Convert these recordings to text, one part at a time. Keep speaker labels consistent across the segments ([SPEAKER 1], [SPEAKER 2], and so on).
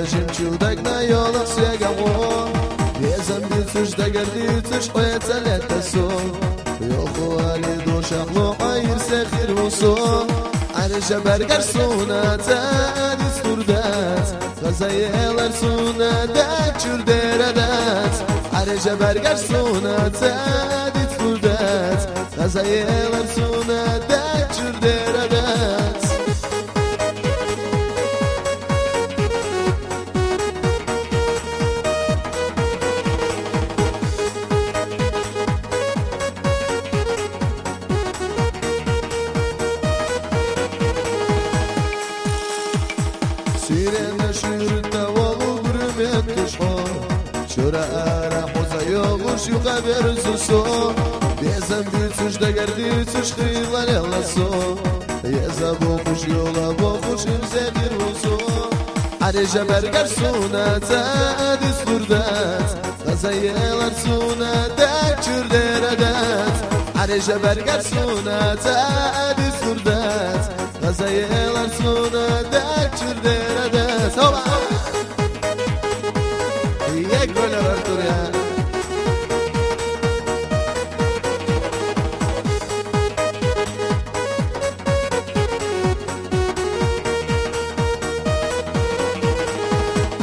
[SPEAKER 1] جیم چودک نیالق سیگمون بیزم بیتش دگردیتش قویت لتسو یا خوالی دو شخلو عیر سخیر وصو عرجه برگر سونت دستوردت غزایلر سونت چردردت عرجه برگر سونت دستوردت غزایلر سونت چردردت سيرنا شيرتا وغبر بتشحو شورا أرح وزيوغش يقابر زوسو بيزن بيتش دقردي تشخيلا يلسو يزا بوخش يولا بوخش يمزدير وسو عرجة برقر سونا تادي سوردات غزايلر سونا داكشر ديردات عرجة برقر سونا تادي سوردات غزايلر سونا داكشر ديردات هوبا یک گل برتوریا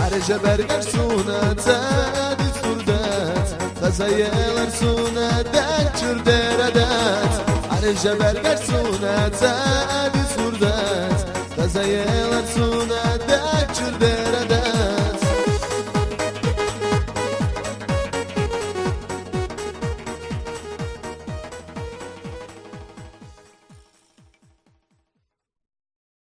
[SPEAKER 1] عرجة برقر سونا تادي سوردات غزايلر سونا داكشر ديردات عرجة برقر سونا تادي